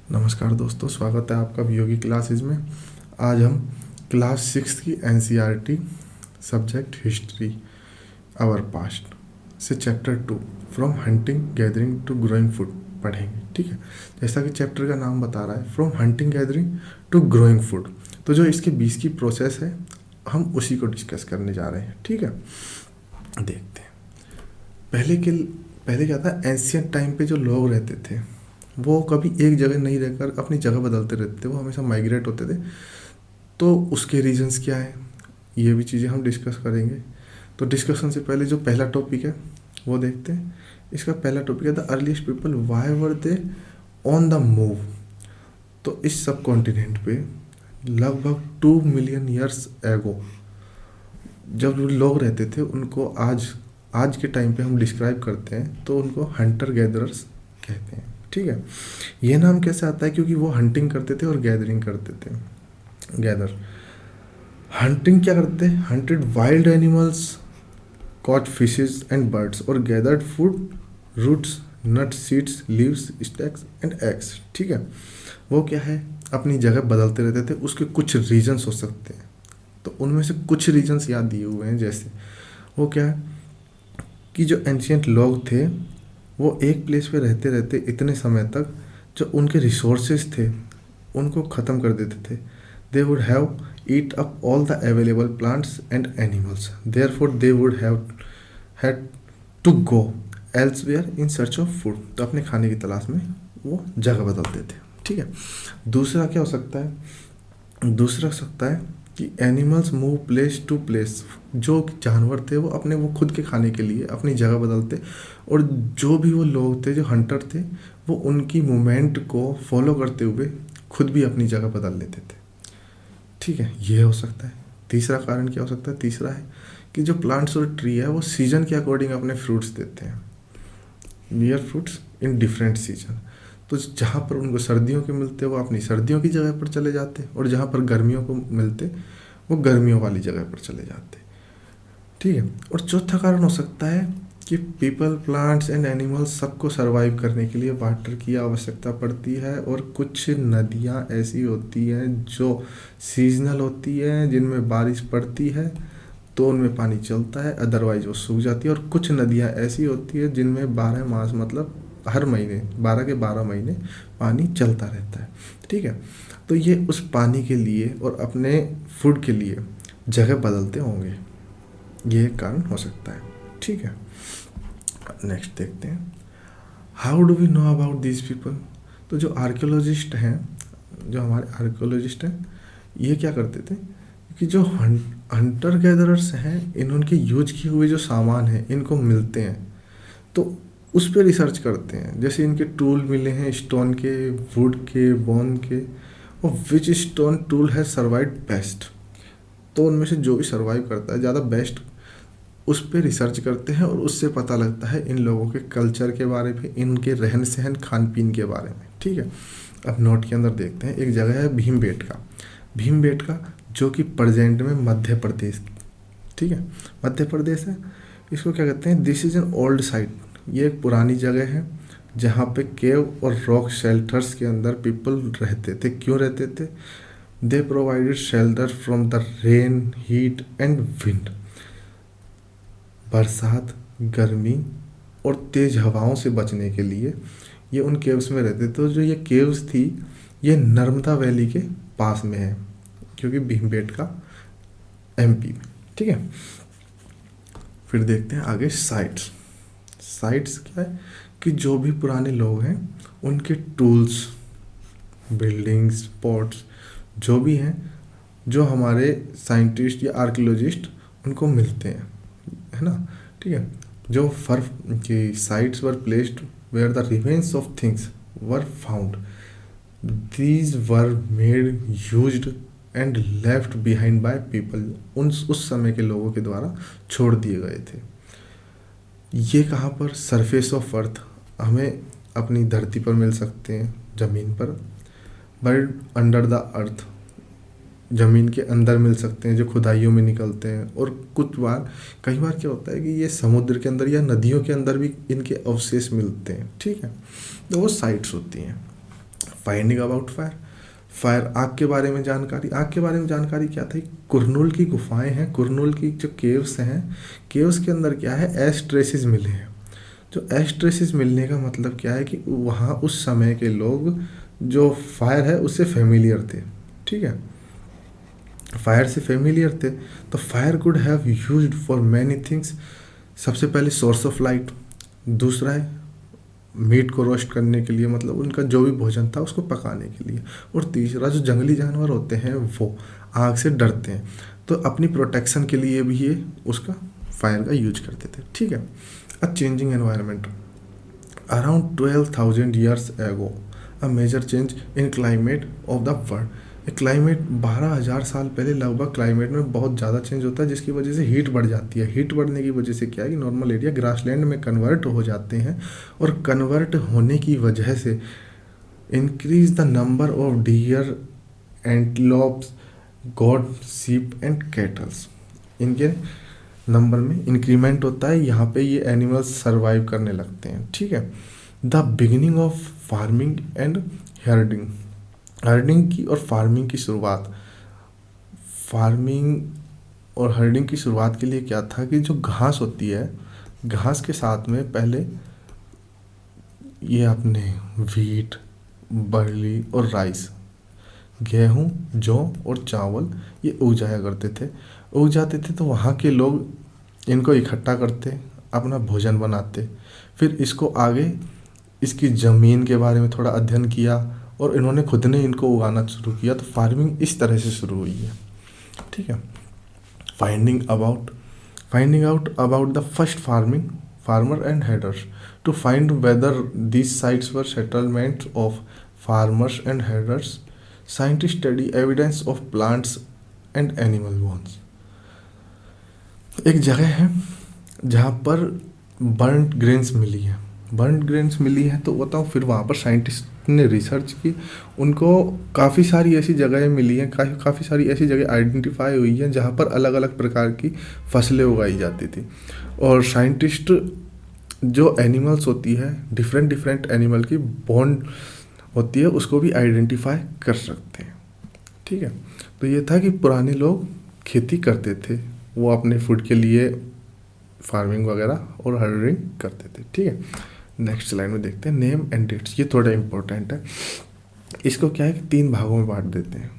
नमस्कार दोस्तों, स्वागत है आपका वियोगी क्लासेज में। आज हम क्लास 6 की NCERT subject history our past से chapter 2 from hunting gathering to growing food पढ़ेंगे। ठीक है, जैसा कि चैप्टर का नाम बता रहा है, from hunting gathering to growing food. तो जो इसके बीच की प्रोसेस है, हम उसी को डिस्कस करने जा रहे हैं। ठीक है, देखते हैं। पहले क्या था, एंशियंट टाइम पे जो लोग रहते थे वो कभी एक जगह नहीं रहकर अपनी जगह बदलते रहते थे, वो हमेशा माइग्रेट होते थे। तो उसके रीजंस क्या है, ये भी चीज़ें हम डिस्कस करेंगे। तो डिस्कशन से पहले जो पहला टॉपिक है वो देखते हैं। इसका पहला टॉपिक है the earliest people why were they on the move. तो इस सब कॉन्टिनेंट पे लगभग 2 मिलियन ईयर्स एगो जब लोग रहते थे, उनको आज के टाइम पे हम डिस्क्राइब करते हैं तो उनको हंटर गैदरर्स कहते हैं। ठीक है, ये नाम कैसे आता है, क्योंकि वो हंटिंग करते थे और गैदरिंग करते थे। गैदर हंटिंग क्या करते थे, hunted wild animals, caught fishes and birds और gathered food, roots, nuts, seeds, leaves, stalks and eggs. ठीक है, वो क्या है, अपनी जगह बदलते रहते थे। उसके कुछ रीजंस हो सकते हैं, तो उनमें से कुछ रीजंस याद दिए हुए हैं। जैसे वो क्या है कि जो एंशियंट लोग थे वो एक प्लेस पे रहते रहते इतने समय तक जो उनके रिसोर्सेज थे उनको ख़त्म कर देते थे। They would have eat up all the available plants and animals, therefore they would have had to go elsewhere in search of food. तो अपने खाने की तलाश में वो जगह बदलते थे। ठीक है, दूसरा क्या हो सकता है, दूसरा हो सकता है कि animals move place to place. जो जानवर थे वो अपने वो खुद के खाने के लिए अपनी जगह बदलते, और जो भी वो लोग थे जो हंटर थे वो उनकी मूवमेंट को फॉलो करते हुए खुद भी अपनी जगह बदल लेते थे। ठीक है, ये हो सकता है। तीसरा कारण क्या हो सकता है, तीसरा है कि जो प्लांट्स और ट्री है वो सीजन के अकॉर्डिंग अपने फ्रूट्स देते हैं। Bear fruits in different season. तो जहाँ पर उनको सर्दियों के मिलते वो अपनी सर्दियों की जगह पर चले जाते, और जहाँ पर गर्मियों को मिलते वो गर्मियों वाली जगह पर चले जाते। ठीक है, और चौथा कारण हो सकता है कि पीपल, प्लांट्स एंड एनिमल्स सबको सरवाइव करने के लिए वाटर की आवश्यकता पड़ती है, और कुछ नदियाँ ऐसी होती हैं जो सीजनल होती हैं, जिनमें बारिश पड़ती है तो उनमें पानी चलता है, अदरवाइज वो सूख जाती है। और कुछ नदियाँ ऐसी होती है जिनमें 12 मास, मतलब हर महीने 12 के 12 महीने पानी चलता रहता है। ठीक है, तो ये उस पानी के लिए और अपने फूड के लिए जगह बदलते होंगे, ये एक कारण हो सकता है। ठीक है, नेक्स्ट देखते हैं, how do we know about these people. तो जो आर्कियोलॉजिस्ट हैं, जो हमारे आर्कियोलॉजिस्ट हैं, ये क्या करते थे कि जो हंटर गैदरर्स हैं, इनके यूज किए हुए जो सामान हैं इनको मिलते हैं तो उस पर रिसर्च करते हैं। जैसे इनके टूल मिले हैं स्टोन के, वुड के, बोन के, और विच स्टोन टूल है सर्वाइव बेस्ट। तो उनमें से जो भी सर्वाइव करता है ज़्यादा बेस्ट, उस पर रिसर्च करते हैं, और उससे पता लगता है इन लोगों के कल्चर के बारे में, इनके रहन सहन, खान पीन के बारे में। ठीक है, अब नोट के अंदर देखते हैं, एक जगह है भीमबेटका। भीमबेटका जो कि प्रेजेंट में मध्य प्रदेश, ठीक है, मध्य प्रदेश है। इसको क्या कहते हैं, this is an old site. ये एक पुरानी जगह है जहाँ पे केव और रॉक शेल्टर्स के अंदर पीपल रहते थे। क्यों रहते थे, दे provided shelter from the rain, heat and wind. बरसात, गर्मी और तेज़ हवाओं से बचने के लिए ये उन केव्स में रहते थे। तो जो ये केव्स थी ये नर्मदा वैली के पास में है, क्योंकि भीमबेटका एमपी में। ठीक है, फिर देखते हैं आगे साइट्स। साइट्स क्या है कि जो भी पुराने लोग हैं उनके टूल्स, बिल्डिंग्स, स्पॉट्स जो भी हैं, जो हमारे साइंटिस्ट या आर्कियोलॉजिस्ट उनको मिलते हैं, है ना। ठीक है, जो फर की sites were placed where the remains of things were found, these were made, used and left behind by people. उस समय के लोगों के द्वारा छोड़ दिए गए थे। ये कहाँ पर, सरफेस ऑफ अर्थ, हमें अपनी धरती पर मिल सकते हैं, ज़मीन पर। बट अंडर द अर्थ, ज़मीन के अंदर मिल सकते हैं, जो खुदाइयों में निकलते हैं। और कई बार क्या होता है कि ये समुद्र के अंदर या नदियों के अंदर भी इनके अवशेष मिलते हैं। ठीक है, तो वो साइट्स होती हैं। फाइंडिंग अबाउट फायर, फायर आग के बारे में जानकारी। आग के बारे में जानकारी क्या थी, कुरनूल की गुफाएं हैं, कुरनूल की जो केव्स हैं, केव्स के अंदर क्या है, एश ट्रेसेस मिले हैं। जो एश ट्रेसेस मिलने का मतलब क्या है कि वहाँ उस समय के लोग जो फायर है उससे फेमिलियर थे, ठीक है, फायर से फेमिलियर थे। तो fire could have used for many things. सबसे पहले सोर्स ऑफ लाइट, दूसरा है मीट को रोस्ट करने के लिए, मतलब उनका जो भी भोजन था उसको पकाने के लिए, और तीसरा जो जंगली जानवर होते हैं वो आग से डरते हैं, तो अपनी प्रोटेक्शन के लिए भी ये उसका फायर का यूज करते थे, ठीक है। A changing environment around 12,000 years ago a major change in climate of the world. Climate 12,000 साल पहले लगभग क्लाइमेट में बहुत ज़्यादा चेंज होता है, जिसकी वजह से हीट बढ़ जाती है। हीट बढ़ने की वजह से क्या है कि नॉर्मल एरिया ग्रासलैंड में कन्वर्ट हो जाते हैं, और कन्वर्ट होने की वजह से increase the number of dear, antelopes, God, सीप एंड कैटल्स। इनके नंबर में इंक्रीमेंट होता है, यहाँ पे ये एनिमल्स सर्वाइव करने लगते हैं, ठीक है। The beginning of farming and herding, herding की और फार्मिंग की शुरुआत। फार्मिंग और हर्डिंग की शुरुआत के लिए क्या था कि जो घास होती है, घास के साथ में पहले ये अपने वीट, बर्ली और राइस, गेहूँ, जौ और चावल ये उग जाया करते थे, उग जाते थे। तो वहाँ के लोग इनको इकट्ठा करते, अपना भोजन बनाते, फिर इसको आगे इसकी ज़मीन के बारे में थोड़ा अध्ययन किया, और इन्होंने खुद ने इनको उगाना शुरू किया। तो फार्मिंग इस तरह से शुरू हुई है, ठीक है। Finding out about the first farmer and herders to find whether these sites were settlements of farmers and herders. Scientist study evidence of plants and animal bones. एक जगह है जहाँ पर बर्न्ड ग्रेन्स मिली है, बर्न्ड ग्रेन्स मिली है, तो बताओ फिर वहाँ पर साइंटिस्ट ने रिसर्च की, उनको काफ़ी सारी ऐसी जगहें मिली हैं, काफ़ी सारी ऐसी जगह आइडेंटिफाई हुई हैं जहाँ पर अलग अलग प्रकार की फसलें उगाई जाती थी। और साइंटिस्ट जो एनिमल्स होती है, डिफरेंट डिफरेंट एनिमल की बॉन्ड होती है, उसको भी आइडेंटिफाई कर सकते हैं, ठीक है। तो ये था कि पुराने लोग खेती करते थे, वो अपने फूड के लिए फार्मिंग वगैरह और हर्डिंग करते थे, ठीक है। नेक्स्ट स्लाइड में देखते हैं नेम एंड डेट्स। ये थोड़ा इम्पोर्टेंट है, इसको क्या है कि 3 भागों में बांट देते हैं,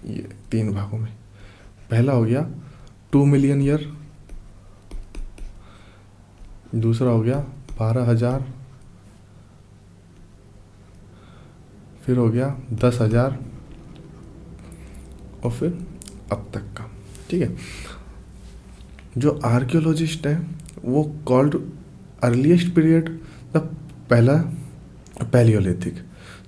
ये 3 भागों में। पहला हो गया 2 मिलियन ईयर, दूसरा हो गया 12,000, फिर हो गया 10,000, और फिर अब तक का, ठीक है। जो आर्कियोलॉजिस्ट है वो कॉल्ड अर्लीस्ट पीरियड द पहला पैलियोलिथिक।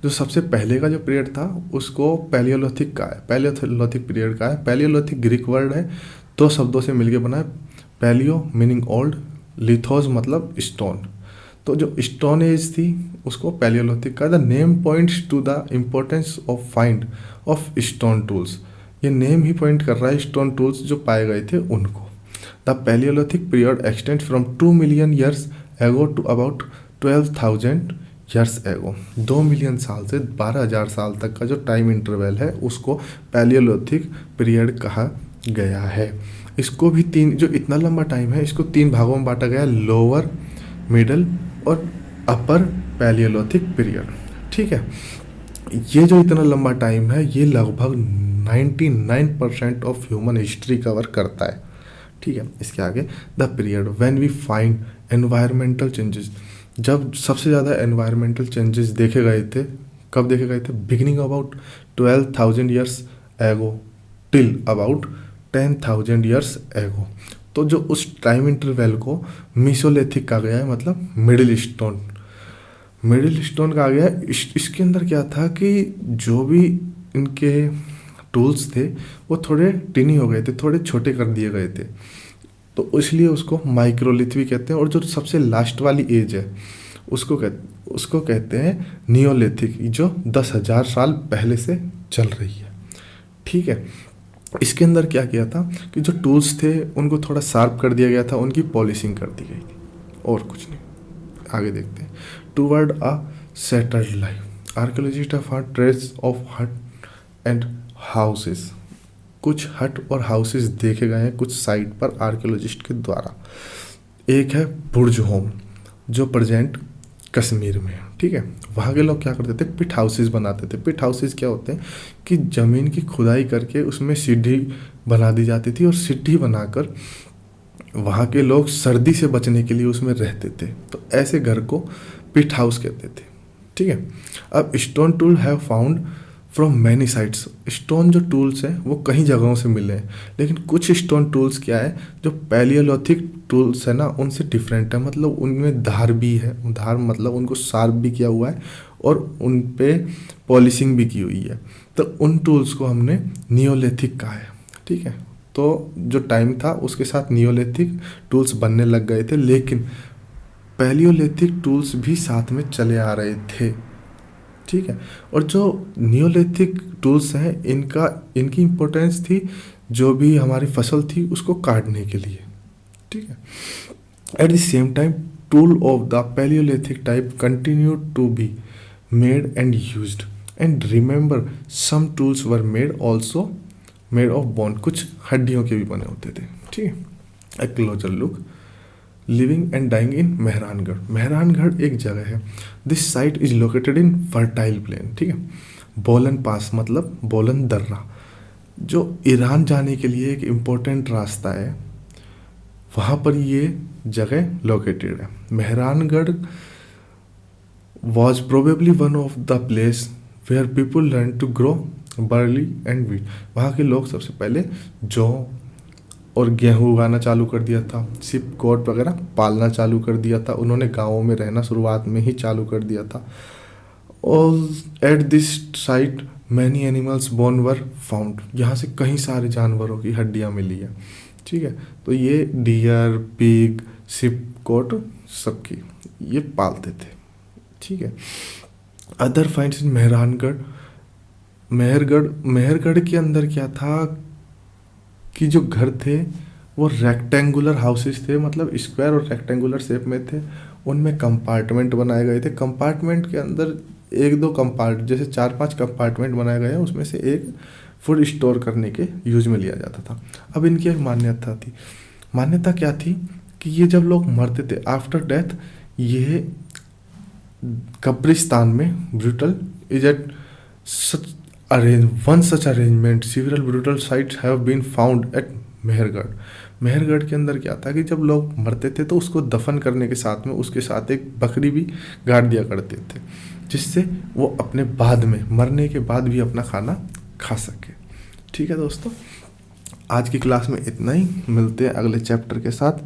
जो सबसे पहले का जो पीरियड था उसको पैलियोलिथिक का है, पैलियोलिथिक पीरियड का है। पैलियोलिथिक ग्रीक वर्ड है, 2 शब्दों से मिलकर बना है, पैलियो मीनिंग ओल्ड, लिथोस मतलब स्टोन। तो जो स्टोन एज थी उसको पैलियोलिथिक का। The name points to the importance of find of stone tools. ये नेम ही पॉइंट कर रहा है स्टोन टूल्स जो पाए गए थे उनको। The palaeolithic period extend from 2 million years ago to about 12,000 years ago. 2 million साल से 12,000 साल तक का जो टाइम इंटरवल है उसको पैलियोलिथिक पीरियड कहा गया है। इसको भी 3, जो इतना लंबा टाइम है इसको 3 भागों में बांटा गया, लोअर, मिडल और अपर पैलियोलिथिक पीरियड, ठीक है। ये जो इतना लंबा टाइम है ये लगभग 99% ऑफ ह्यूमन हिस्ट्री कवर करता है, ठीक है। इसके आगे the period when we find environmental changes. जब सबसे ज़्यादा एनवायरमेंटल चेंजेस देखे गए थे, कब देखे गए थे? बिगिनिंग अबाउट 12,000 ईयर्स एगो टिल अबाउट 10,000 ईयर्स एगो। तो जो उस टाइम इंटरवल को मीसोलिथिक कहा गया है, मतलब मिडिल स्टोन कहा गया है। इसके अंदर क्या था कि जो भी इनके टूल्स थे वो थोड़े टिनी हो गए थे, थोड़े छोटे कर दिए गए थे, तो इसलिए उसको माइक्रोलिथ भी कहते हैं। और जो सबसे लास्ट वाली एज है उसको कहते हैं नियोलिथिक, जो 10,000 साल पहले से चल रही है, ठीक है। इसके अंदर क्या किया था कि जो टूल्स थे उनको थोड़ा शार्प कर दिया गया था, उनकी पॉलिशिंग कर दी गई थी, और कुछ नहीं। आगे देखते हैं toward a settled life. Archaeologist have found trace of हट एंड हाउसेस। कुछ हट और हाउसेस देखे गए हैं कुछ साइट पर आर्कियोलॉजिस्ट के द्वारा। एक है बुर्ज होम जो प्रेजेंट कश्मीर में है, ठीक है। वहाँ के लोग क्या करते थे, पिट हाउसेस बनाते थे। पिट हाउसेस क्या होते हैं कि ज़मीन की खुदाई करके उसमें सीढ़ी बना दी जाती थी और सीढ़ी बनाकर वहाँ के लोग सर्दी से बचने के लिए उसमें रहते थे। तो ऐसे घर को पिट हाउस कहते थे, ठीक है। अब stone tool have found from many sites. Stone जो टूल्स हैं वो कई जगहों से मिले हैं, लेकिन कुछ स्टोन टूल्स क्या है जो पैलियोलिथिक टूल्स है ना उनसे डिफरेंट है। मतलब उनमें धार भी है, धार मतलब उनको शार्प भी किया हुआ है और उन पे पॉलिशिंग भी की हुई है। तो उन टूल्स को हमने नियोलिथिक कहा है, ठीक है। तो जो टाइम था उसके साथ नियोलिथिक टूल्स बनने लग गए थे, लेकिन पैलियोलिथिक टूल्स भी साथ में चले आ रहे थे, ठीक है। और जो नियोलिथिक टूल्स हैं इनकी इम्पोर्टेंस थी जो भी हमारी फसल थी उसको काटने के लिए, ठीक है। At the same time tool of the palaeolithic type continue to be made and used and remember some tools were made also made of bone. कुछ हड्डियों के भी बने होते थे, ठीक है। A closer look living and dying in Mehrangarh. Mehrangarh एक जगह है। This site is located in fertile plain, ठीक है। बोलन पास मतलब बोलन दर्रा जो ईरान जाने के लिए एक इम्पोर्टेंट रास्ता है, वहाँ पर ये जगह लोकेटेड है। Mehrangarh was probably one of the place where people learn to grow barley and wheat. वहाँ के लोग सबसे पहले जौ और गेहूँ उगाना चालू कर दिया था, सिप गोट वगैरह पालना चालू कर दिया था। उन्होंने गाँवों में रहना शुरुआत में ही चालू कर दिया था। और at this site many animals bone were found. यहाँ से कई सारे जानवरों की हड्डियाँ मिली है, ठीक है। तो ये डियर पिग सिप गोट सबकी ये पालते थे, ठीक है। अदर फाइंड्स इन मेहरानगढ़। मेहरगढ़ के अंदर क्या था कि जो घर थे वो रेक्टेंगुलर हाउसेस थे, मतलब स्क्वायर और रेक्टेंगुलर शेप में थे। उनमें कंपार्टमेंट बनाए गए थे। कंपार्टमेंट के अंदर एक दो जैसे 4-5 कंपार्टमेंट बनाए गए हैं, उसमें से एक फूड स्टोर करने के यूज में लिया जाता था। अब इनकी एक मान्यता क्या थी कि ये जब लोग मरते थे आफ्टर डेथ, ये कब्रिस्तान में brutal is at such one such arrangement civil brutal sites have been found at Mehrgarh. Mehrgarh के अंदर क्या था कि जब लोग मरते थे तो उसको दफन करने के साथ में उसके साथ एक बकरी भी गाड़ दिया करते थे, जिससे वो अपने बाद में मरने के बाद भी अपना खाना खा सके, ठीक है दोस्तों। आज की क्लास में इतना ही, मिलते हैं अगले चैप्टर के साथ।